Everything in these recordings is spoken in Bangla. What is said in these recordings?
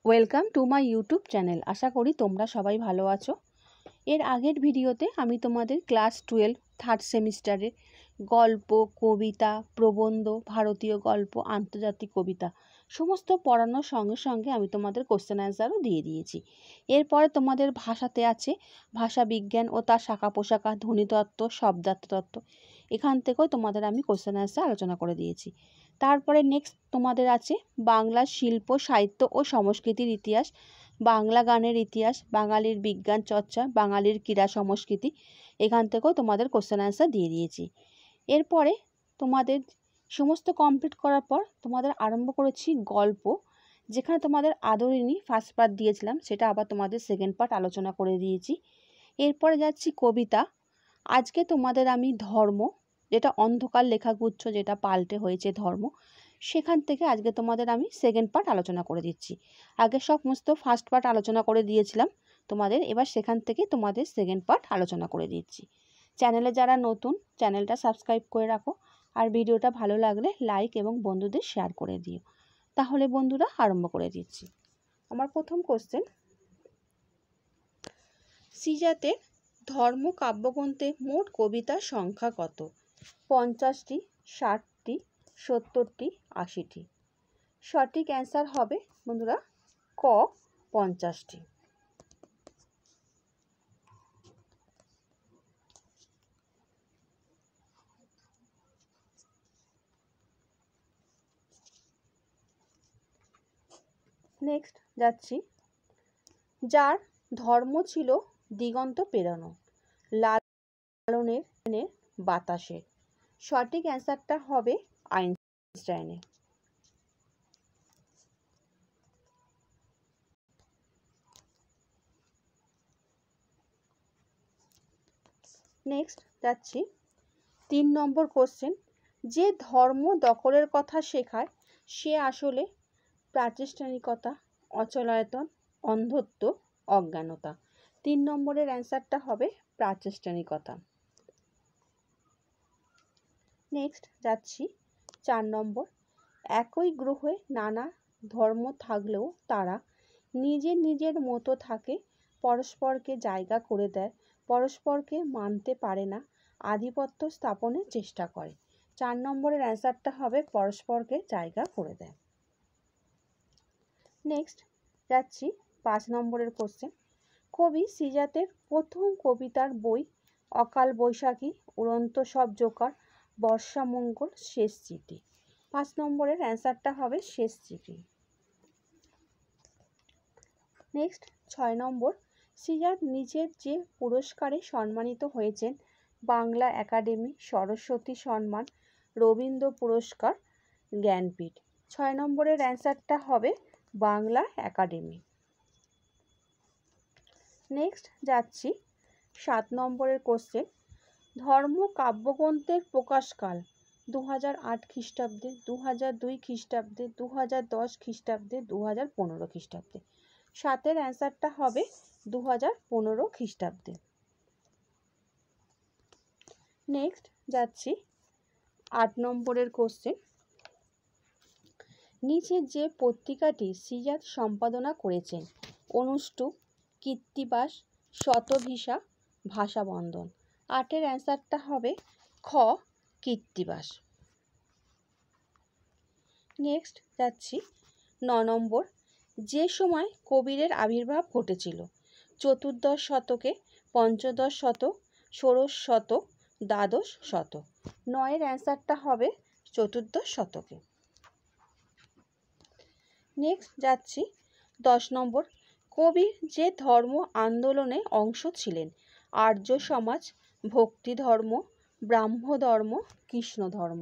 Welcome to my YouTube channel. আশা করি তোমরা সবাই ভালো আছো। এর আগের ভিডিওতে আমি তোমাদের ক্লাস 12 থার্ড সেমিস্টারের গল্প, কবিতা, প্রবন্ধ, ভারতীয় গল্প, আন্তর্জাতিক কবিতা সমস্ত পড়ানোর সঙ্গে সঙ্গে আমি তোমাদের কোশ্চেন অ্যান্সারও দিয়ে দিয়েছি। এরপরে তোমাদের ভাষাতে আছে ভাষা বিজ্ঞান ও তার শাখা পোশাখা, ধ্বনিতত্ত্ব, শব্দার্থতত্ত্ব। এখান থেকেও তোমাদের আমি কোশ্চেন অ্যান্সার আলোচনা করে দিয়েছি। তারপরে নেক্সট তোমাদের আছে বাংলা শিল্প, সাহিত্য ও সংস্কৃতির ইতিহাস, বাংলা গানের ইতিহাস, বাঙালির বিজ্ঞান চর্চা, বাঙালির ক্রীড়া সংস্কৃতি। এখান থেকেও তোমাদের কোশ্চেন অ্যান্সার দিয়ে দিয়েছি। এরপরে তোমাদের সমস্ত কমপ্লিট করার পর তোমাদের আরম্ভ করেছি গল্প, যেখানে তোমাদের আদরিণী ফার্স্ট পার্ট দিয়েছিলাম, সেটা আবার তোমাদের সেকেন্ড পার্ট আলোচনা করে দিয়েছি। এরপরে যাচ্ছি কবিতা। আজকে তোমাদের আমি ধর্ম, যেটা অন্ধকার লেখাগুচ্ছ, যেটা পাল্টে হয়েছে ধর্ম, সেখান থেকে আজকে তোমাদের আমি সেকেন্ড পার্ট আলোচনা করে দিচ্ছি। আগে সমস্ত ফার্স্ট পার্ট আলোচনা করে দিয়েছিলাম তোমাদের, এবার সেখান থেকে তোমাদের সেকেন্ড পার্ট আলোচনা করে দিচ্ছি। চ্যানেলে যারা নতুন, চ্যানেলটা সাবস্ক্রাইব করে রাখো, আর ভিডিওটা ভালো লাগলে লাইক এবং বন্ধুদের শেয়ার করে দিও। তাহলে বন্ধুরা আরম্ভ করে দিচ্ছি। আমার প্রথম কোশ্চেন, শ্রীজাতের ধর্ম কাব্যগ্রন্থে মোট কবিতার সংখ্যা কত? 50টি, 60টি, 70টি, 80টি? সঠিক অ্যান্সার হবে বন্ধুরা ক, 50টি। নেক্সট যাচ্ছি, যার ধর্ম ছিল দিগন্ত পেরানো, লালনের বাতাসে। সঠিক অ্যান্সারটা হবে আইনস্টাইনের। নেক্সট যাচ্ছি 3 নম্বর কোশ্চেন, যে ধর্ম দখলের কথা শেখায় সে আসলে প্রাতিষ্ঠানিকতা, অচলায়তন, অন্ধত্ব, অজ্ঞানতা? 3 নম্বরের অ্যান্সারটা হবে প্রাতিষ্ঠানিকতা। নেক্সট যাচ্ছি 4 নম্বর, একই গ্রহে নানা ধর্ম থাকলেও তারা নিজের নিজের মতো থাকে, পরস্পরকে জায়গা করে দেয়, পরস্পরকে মানতে পারে না, আধিপত্য স্থাপনের চেষ্টা করে। 4 নম্বরের অ্যান্সারটা হবে পরস্পরকে জায়গা করে দেয়। নেক্সট যাচ্ছি 5 নম্বরের কোশ্চেন, কবি শ্রীজাতের প্রথম কবিতার বই অকাল বৈশাখী, উড়ন্ত সব জোকার, বর্ষামঙ্গল, শেষ চিঠি? 5 নম্বরের অ্যান্সারটা হবে শেষ চিঠি। নেক্সট 6 নম্বর, শ্রীজাত নিজের যে পুরস্কারে সম্মানিত হয়েছেন, বাংলা একাডেমি, সরস্বতী সম্মান, রবীন্দ্র পুরস্কার, জ্ঞানপীঠ? 6 নম্বরের অ্যান্সারটা হবে বাংলা একাডেমি। নেক্সট যাচ্ছি 7 নম্বরের কোশ্চেন, ধর্ম কাব্যগ্রন্থের প্রকাশকাল 2008 খ্রিস্টাব্দে, 2002 খ্রিস্টাব্দে, 2010 খ্রিস্টাব্দে, 2015 খ্রিস্টাব্দে? 7-এর অ্যান্সারটা হবে 2015 খ্রিস্টাব্দে। নেক্সট যাচ্ছি 8 নম্বরের কোশ্চেন, নিচে যে পত্রিকাটি শ্রীজাত সম্পাদনা করেছেন, অনুষ্টুপ, কীর্তিবাস, শতভিসা, ভাষাবন্ধন? 8-এর অ্যান্সারটা হবে খ, কীর্তিবাস। নেক্সট যাচ্ছি 9 নম্বর, যে সময় কবিরের আবির্ভাব ঘটেছিল, চতুর্দশ শতকে, পঞ্চদশ শতক, ষোড়শ শতক, দ্বাদশ শতক? 9-এর অ্যান্সারটা হবে চতুর্দশ শতকে। নেক্সট যাচ্ছি 10 নম্বর, কবির যে ধর্ম আন্দোলনে অংশ ছিলেন, আর্য সমাজ, ভক্তি ধর্ম, ব্রাহ্ম ধর্ম, কৃষ্ণ ধর্ম?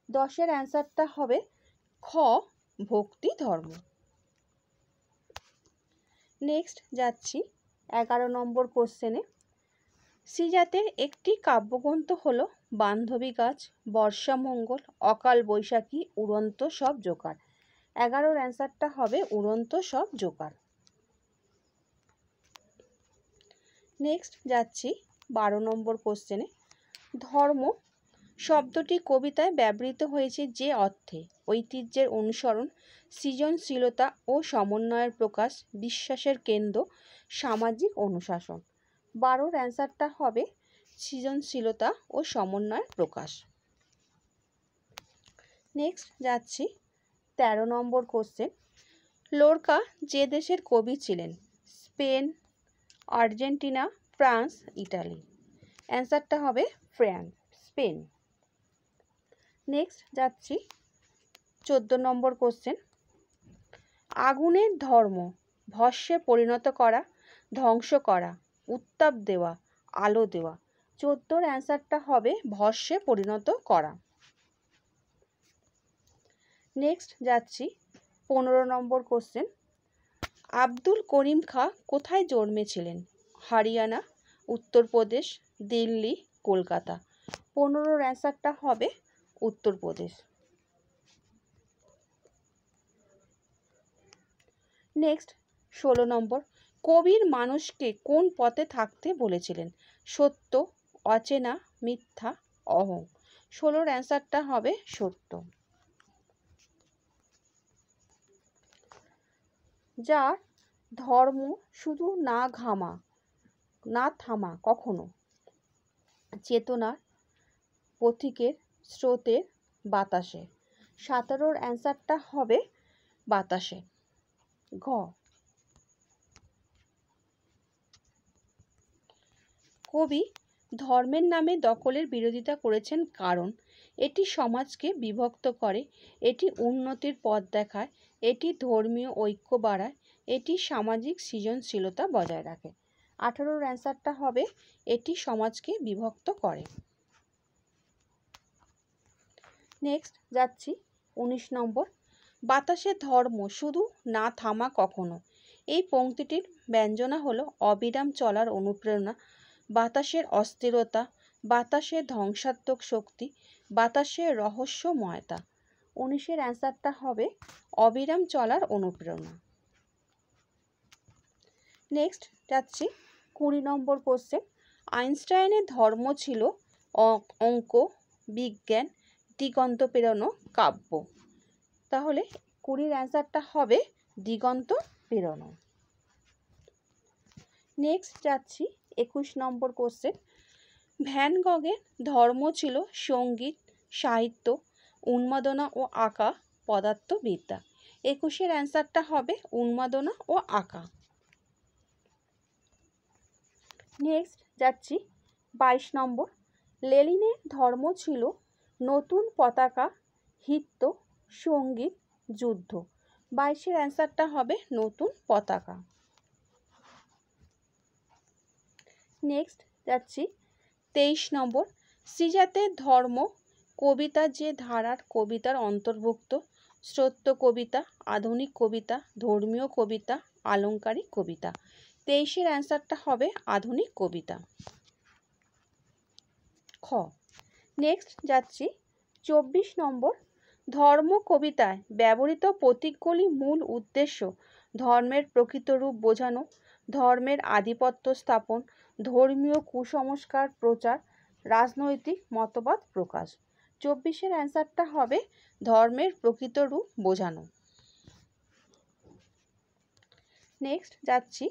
10-এর অ্যান্সারটা হবে খ, ভক্তি ধর্ম। নেক্সট যাচ্ছি 11 নম্বর কোশ্চেনে, শ্রীজাতের একটি কাব্যগ্রন্থ হলো বান্ধবী গাছ, বর্ষামঙ্গল, অকাল বৈশাখী, উড়ন্ত সব জোকার? 11-র অ্যান্সারটা হবে উড়ন্ত সব জোকার। নেক্সট যাচ্ছি 12 নম্বর কোশ্চেনে, ধর্ম শব্দটি কবিতায় ব্যবহৃত হয়েছে যে অর্থে: ঐতিহ্যের অনুসরণ, সৃজনশীলতা ও সমন্বয়ের প্রকাশ, বিশ্বাসের কেন্দ্র, সামাজিক অনুশাসন। 12 অ্যান্সারটা হবে সৃজনশীলতা ও সমন্বয়ের প্রকাশ। নেক্সট যাচ্ছি 13 নম্বর কোশ্চেন। লোরকা যে দেশের কবি ছিলেন? Spain, Argentina, France, Italy. অ্যান্সারটা হবে স্পেন। নেক্সট যাচ্ছি 14 নম্বর কোশ্চেন। আগুনের ধর্ম: ভস্মে পরিণত করা, ধ্বংস করা, উত্তাপ দেওয়া, আলো দেওয়া। 14 অ্যান্সারটা হবে ভস্মে পরিণত করা। নেক্সট যাচ্ছি 15 নম্বর কোশ্চেন। আব্দুল করিম খাঁ কোথায় জন্মেছিলেন? হরিয়ানা, উত্তরপ্রদেশ, দিল্লি, কলকাতা। 15 অ্যান্সারটা হবে উত্তরপ্রদেশ। নেক্সট 16 নম্বর। কবির মানুষকে কোন পথে থাকতে বলেছিলেন? সত্য, অচেনা, মিথ্যা, অহং। 16 অ্যান্সারটা হবে সত্য। যার ধর্ম শুধু না থামা কখনো, চেতনার, পথিকের, স্রোতের, বাতাসে। 17 অ্যান্সারটা হবে বাতাসে। ঘ। কবি ধর্মের নামে দখলের বিরোধিতা করেছেন কারণ এটি সমাজকে বিভক্ত করে, এটি উন্নতির পথ দেখায়, এটি ধর্মীয় ঐক্য বাড়ায়, এটি সামাজিক সৃজনশীলতা বজায় রাখে। 18 অ্যান্সারটা হবে এটি সমাজকে বিভক্ত করে। নেক্সট যাচ্ছি 19 নম্বর। বাতাসের ধর্ম শুধু না থামা কখনো। এই পংক্তিটির ব্যঞ্জনা হলো অবিরাম চলার অনুপ্রেরণা, বাতাসের অস্থিরতা, বাতাসের ধ্বংসাত্মক শক্তি, বাতাসের রহস্যময়তা। 19 অ্যান্সারটা হবে অবিরাম চলার অনুপ্রেরণা। নেক্সট যাচ্ছি 20 নম্বর কোশ্চেন। আইনস্টাইনের ধর্ম ছিল অঙ্ক, বিজ্ঞান, দিগন্ত পেরোনো, কাব্য। তাহলে 20 অ্যান্সারটা হবে দিগন্ত পেরোনো। নেক্সট যাচ্ছি 21 নম্বর কোশ্চেন। ভ্যান গগের ধর্ম ছিল সঙ্গীত, সাহিত্য, উন্মাদনা ও আঁকা, পদার্থবিদ্যা। 21 অ্যান্সারটা হবে উন্মাদনা ও আঁকা। নেক্সট যাচ্ছি 22 নম্বর। লেনিনের ধর্ম ছিল নতুন পতাকা, হিত্য, সঙ্গীত, যুদ্ধ। 22 অ্যান্সারটা হবে নতুন পতাকা। নেক্সট যাচ্ছি 23 নম্বর। শ্রীজাতের ধর্ম কবিতা যে ধারার কবিতার অন্তর্ভুক্ত: শ্রোত্য কবিতা, আধুনিক কবিতা, ধর্মীয় কবিতা, আলংকারিক কবিতা। 23 অ্যান্সারটা হবে আধুনিক কবিতা। খ। নেক্সট যাচ্ছি 24 নম্বর। ধর্ম কবিতায় ব্যবহৃত প্রতীকগুলি মূল উদ্দেশ্য: ধর্মের প্রকৃত রূপ বোঝানো, ধর্মের আধিপত্য স্থাপন, ধর্মীয় কুসংস্কার প্রচার, রাজনৈতিক মতবাদ প্রকাশ। 24 অ্যান্সারটা হবে ধর্মের প্রকৃত রূপ বোঝানো। নেক্সট যাচ্ছি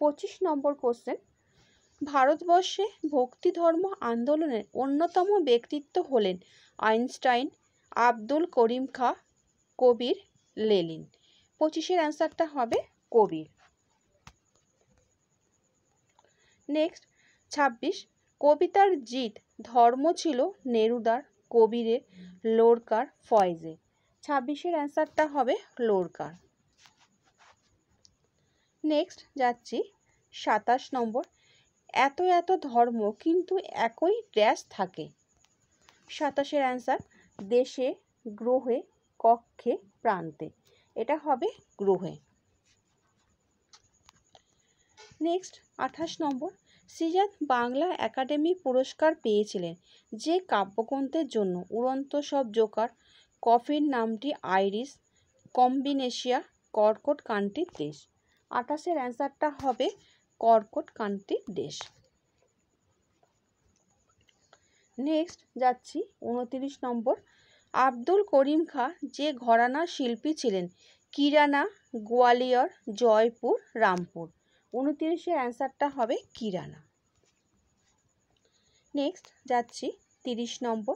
25 নম্বর কোশ্চেন। ভারতবর্ষে ভক্তি ধর্ম আন্দোলনের অন্যতম ব্যক্তিত্ব হলেন আইনস্টাইন, আব্দুল করিম খাঁ, কবির, লেনিন। 25 অ্যান্সারটা হবে কবির। নেক্সট 26। কবিতার জিত ধর্ম ছিল নেরুদার, কবিরের, লোরকার, ফয়েজের। 26 অ্যান্সারটা হবে লোরকার। নেক্সট যাচ্ছি 27 নম্বর। এত এত ধর্ম কিন্তু একই ড্যাশ থাকে। 27 অ্যান্সার দেশে, গ্রহে, কক্ষে, প্রান্তে। এটা হবে গ্রহে। নেক্সট 28 নম্বর। শ্রীজাত বাংলা একাডেমি পুরস্কার পেয়েছিলেন যে কাব্যগ্রন্থের জন্য: উড়ন্ত সব জোকার, কফির নামটি আইরিশ, কম্বিনেশিয়া, কর্কট কান্ট্রির দেশ। 28 অ্যান্সারটা হবে কর্কট কান্ট্রির দেশ। নেক্সট যাচ্ছি 29 নম্বর। আব্দুল করিম খাঁ যে ঘরানা শিল্পী ছিলেন কিরানা, গোয়ালিয়র, জয়পুর, রামপুর। 29-এর অ্যান্সারটা হবে কিরানা। নেক্সট যাচ্ছি 30 নম্বর।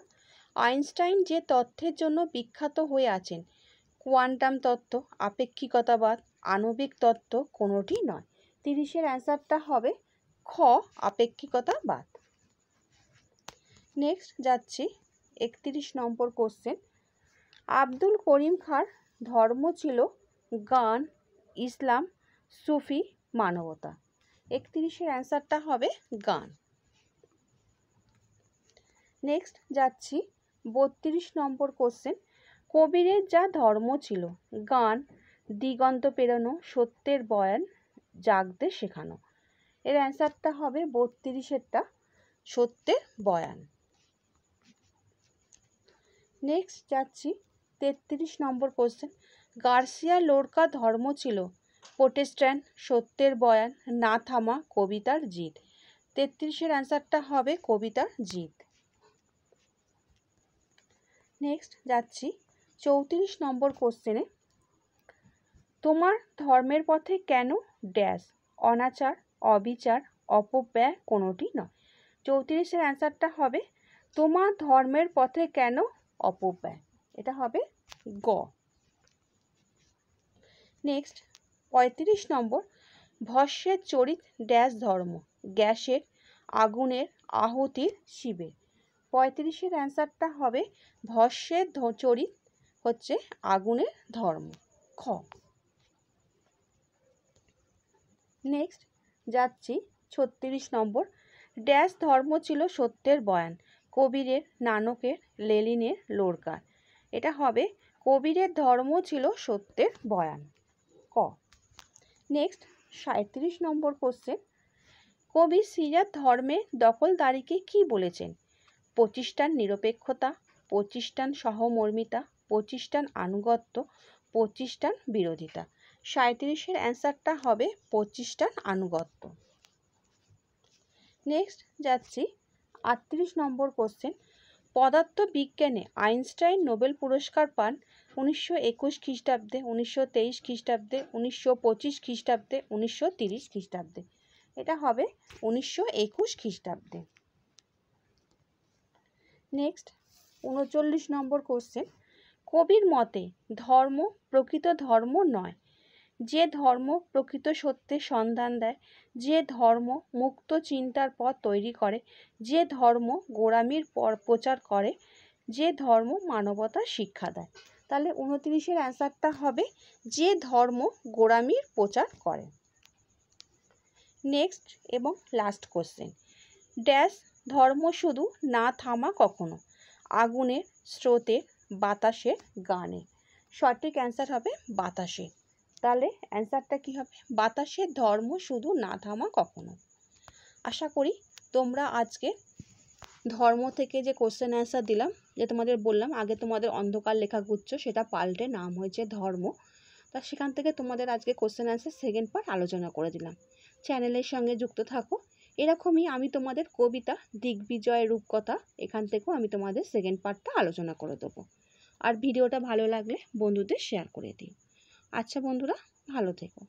আইনস্টাইন যে তত্ত্বের জন্য বিখ্যাত হয়ে আছেন কোয়ান্টাম তত্ত্ব, আপেক্ষিকতাবাদ, আণবিক তত্ত্ব কোনোটি নয়। 30-এর অ্যান্সারটা হবে খ, আপেক্ষিকতাবাদ। নেক্সট যাচ্ছি 31 নম্বর কোশ্চেন। আব্দুল করিম খাঁর ধর্ম ছিল গান, ইসলাম, সুফি, মানবতা। 31-এর অ্যান্সারটা হবে গান। নেক্সট যাচ্ছি 32 নম্বর কোশ্চেন। কবিরের যা ধর্ম ছিল গান, দিগন্ত পেরোনো, সত্যের বয়ান, জাগতে শেখানো। এর অ্যান্সারটা হবে 32-এরটা সত্যের বয়ান। নেক্সট যাচ্ছি 33 নম্বর কোশ্চেন। গার্সিয়া লোরকা ধর্ম ছিল প্রোটেস্ট্যান্ট, সত্যের বয়ান, না থামা, কবিতার জিত। 33-এর অ্যান্সারটা হবে কবিতার জিত। নেক্সট যাচ্ছি 34 নম্বর কোশ্চেনে। তোমার ধর্মের পথে কেন ড্যাশ, অনাচার, অবিচার, অপব্যয় কোনোটি নয়। 34-এর অ্যান্সারটা হবে তোমার ধর্মের পথে কেন অপব্যয়। এটা হবে গ। নেক্সট 35 নম্বর। ভস্যের চরিত ড্যাশ ধর্ম, গ্যাসের, আগুনের, আহুতির, শিবের। 35-এর অ্যান্সারটা হবে ভস্যের চরিত হচ্ছে আগুনের ধর্ম, খ। নেক্সট যাচ্ছি 36 নম্বর। ড্যাশ ধর্ম ছিল সত্যের বয়ান, কবিরের, নানকের, লেনিনের, লোরকার। এটা হবে কবিরের ধর্ম ছিল সত্যের বয়ান, ক। নেক্সট 37 নম্বর কোশ্চেন। কবি সিরাত ধর্মের দখলদারিকে কি বলেছেন? প্রতিষ্ঠান নিরপেক্ষতা, প্রতিষ্ঠান সহমর্মিতা, প্রতিষ্ঠান আনুগত্য, প্রতিষ্ঠান বিরোধিতা। 37-এর অ্যান্সারটা হবে প্রতিষ্ঠান আনুগত্য। নেক্সট যাচ্ছি 38 নম্বর কোশ্চেন। পদার্থ বিজ্ঞানে আইনস্টাইন নোবেল পুরস্কার পান 1921 খ্রিস্টাব্দে, 1923 খ্রিস্টাব্দে, 1925 খ্রিস্টাব্দে, 1930 খ্রিস্টাব্দে। এটা হবে 1921 খ্রিস্টাব্দে। নেক্সট 39 নম্বর কোশ্চেন। কবির মতে ধর্ম প্রকৃত ধর্ম নয়, যে ধর্ম প্রকৃত সত্যের সন্ধান দেয়, যে ধর্ম মুক্ত চিন্তার পথ তৈরি করে, যে ধর্ম গোঁড়ামির প্রচার করে, যে ধর্ম মানবতার শিক্ষা দেয়। তাহলে 29-এর অ্যান্সারটা হবে যে ধর্ম গোঁড়ামির প্রচার করে। নেক্সট এবং লাস্ট কোশ্চেন। ড্যাশ ধর্ম শুধু না থামা কখনো, আগুনের, স্রোতের, বাতাসের, গানের। সঠিক অ্যান্সার হবে বাতাসের। তাহলে অ্যান্সারটা কি হবে? বাতাসের ধর্ম শুধু না থামা কখনো। আশা করি তোমরা আজকে ধর্ম থেকে যে কোশ্চেন অ্যান্সার দিলাম, যে তোমাদের বললাম আগে তোমাদের অন্ধকার লেখাগুচ্ছ সেটা পাল্টে নাম হয়েছে ধর্ম, তা সেখান থেকে তোমাদের আজকে কোশ্চেন অ্যান্সার সেকেন্ড পার্ট আলোচনা করে দিলাম। চ্যানেলের সঙ্গে যুক্ত থাকো। এরকমই আমি তোমাদের কবিতা দিগ্বিজয় রূপকথা এখান থেকেও আমি তোমাদের সেকেন্ড পার্টটা আলোচনা করে দেবো। আর ভিডিওটা ভালো লাগলে বন্ধুদের শেয়ার করে দিও। আচ্ছা বন্ধুরা, ভালো থেকো।